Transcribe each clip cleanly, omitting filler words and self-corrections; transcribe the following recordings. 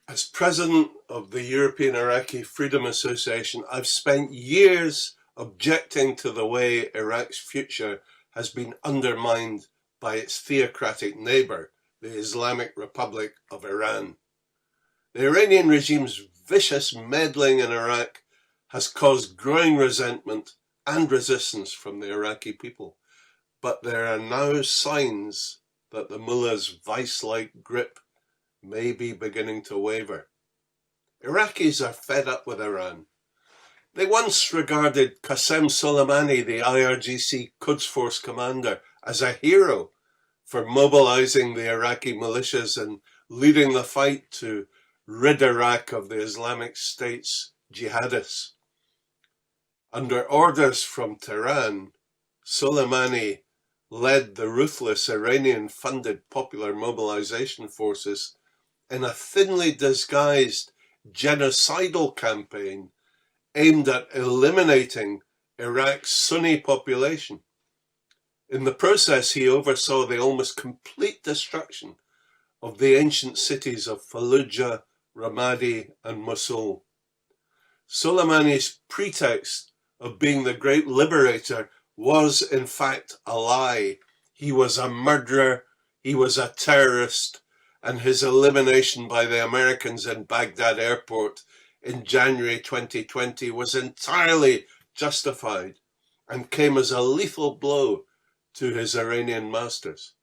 As president of the European Iraqi Freedom Association, I've spent years objecting to the way Iraq's future has been undermined by its theocratic neighbour, the Islamic Republic of Iran. The Iranian regime's vicious meddling in Iraq has caused growing resentment and resistance from the Iraqi people, but there are now signs that the mullahs' vice-like grip may be beginning to waver. Iraqis are fed up with Iran. They once regarded Qasem Soleimani, the IRGC Quds Force commander, as a hero for mobilizing the Iraqi militias and leading the fight to rid Iraq of the Islamic State's jihadists. Under orders from Tehran, Soleimani led the ruthless Iranian-funded popular mobilization forces in a thinly disguised genocidal campaign aimed at eliminating Iraq's Sunni population. In the process, he oversaw the almost complete destruction of the ancient cities of Fallujah, Ramadi, and Mosul. Soleimani's pretext of being the great liberator was in fact a lie. He was a murderer, he was a terrorist, and his elimination by the Americans in Baghdad airport in January 2020 was entirely justified and came as a lethal blow to his Iranian masters.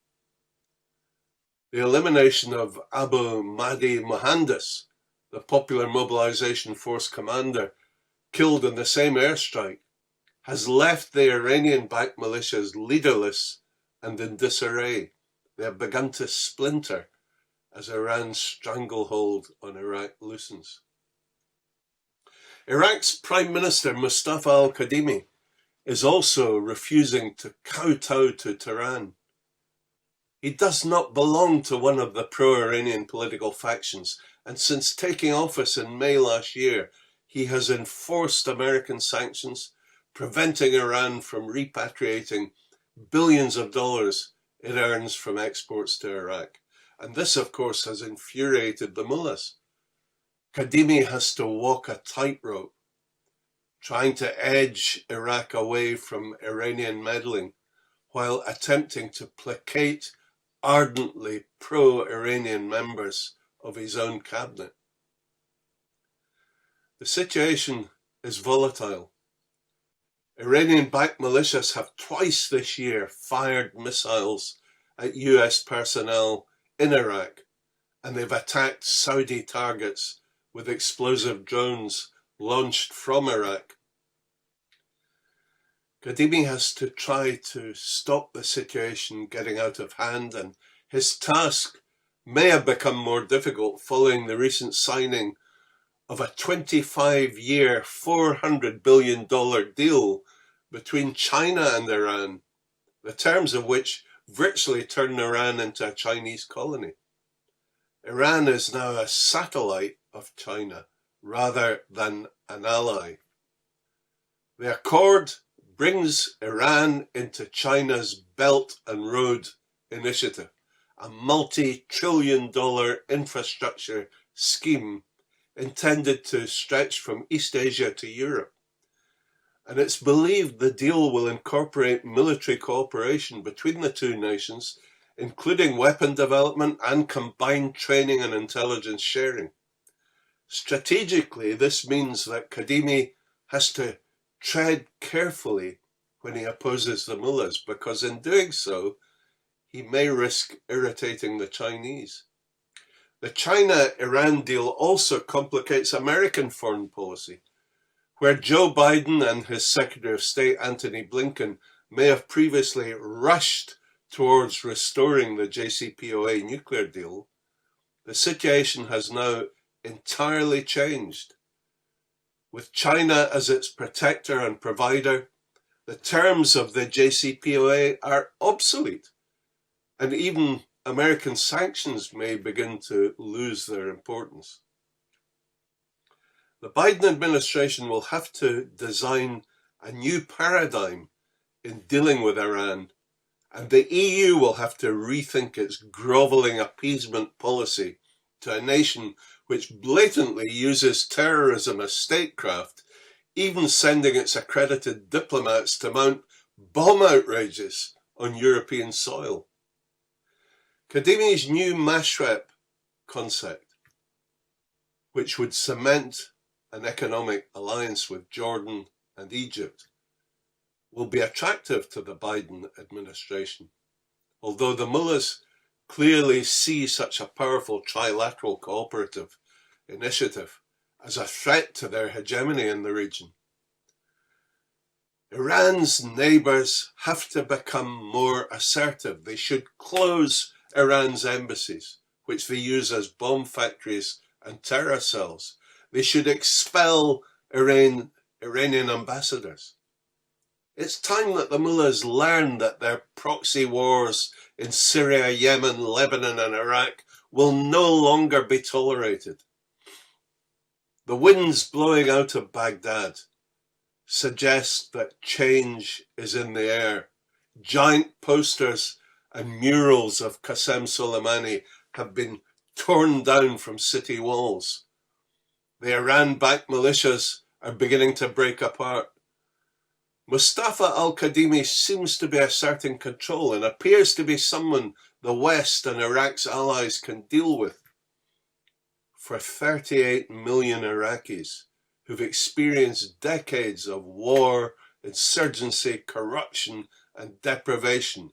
The elimination of Abu Mahdi Mohandas, the Popular Mobilization Force commander, killed in the same airstrike, has left the Iranian-backed militias leaderless and in disarray. They have begun to splinter as Iran's stranglehold on Iraq loosens. Iraq's Prime Minister Mustafa al-Kadhimi is also refusing to kowtow to Tehran. He does not belong to one of the pro-Iranian political factions, and since taking office in May last year, he has enforced American sanctions, preventing Iran from repatriating billions of dollars it earns from exports to Iraq. And this, of course, has infuriated the mullahs. Kadhimi has to walk a tightrope, trying to edge Iraq away from Iranian meddling, while attempting to placate ardently pro-Iranian members of his own cabinet. The situation is volatile. Iranian-backed militias have twice this year fired missiles at US personnel in Iraq, and they've attacked Saudi targets with explosive drones launched from Iraq. Kadhimi has to try to stop the situation getting out of hand, and his task may have become more difficult following the recent signing of a 25-year, $400 billion deal between China and Iran, the terms of which virtually turned Iran into a Chinese colony. Iran is now a satellite of China rather than an ally. The accord brings Iran into China's Belt and Road Initiative, a multi-trillion-dollar infrastructure scheme intended to stretch from East Asia to Europe. And it's believed the deal will incorporate military cooperation between the two nations, including weapon development and combined training and intelligence sharing. Strategically, this means that Kadhimi has to tread carefully when he opposes the mullahs, because in doing so, he may risk irritating the Chinese. The China-Iran deal also complicates American foreign policy, where Joe Biden and his Secretary of State Antony Blinken may have previously rushed towards restoring the JCPOA nuclear deal. The situation has now entirely changed. With China as its protector and provider, the terms of the JCPOA are obsolete, and even American sanctions may begin to lose their importance. The Biden administration will have to design a new paradigm in dealing with Iran, and the EU will have to rethink its grovelling appeasement policy to a nation which blatantly uses terrorism as statecraft, even sending its accredited diplomats to mount bomb outrages on European soil. Kadimi's new Mashrep concept, which would cement an economic alliance with Jordan and Egypt, will be attractive to the Biden administration, although the mullahs clearly see such a powerful trilateral cooperative initiative as a threat to their hegemony in the region. Iran's neighbours have to become more assertive. They should close Iran's embassies, which they use as bomb factories and terror cells. They should expel Iranian ambassadors. It's time that the mullahs learn that their proxy wars in Syria, Yemen, Lebanon and Iraq will no longer be tolerated. The winds blowing out of Baghdad suggest that change is in the air. Giant posters and murals of Qasem Soleimani have been torn down from city walls. The Iran-backed militias are beginning to break apart. Mustafa al-Kadhimi seems to be asserting control and appears to be someone the West and Iraq's allies can deal with. For 38 million Iraqis who've experienced decades of war, insurgency, corruption and deprivation,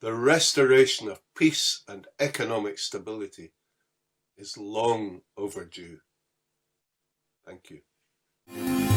the restoration of peace and economic stability is long overdue. Thank you.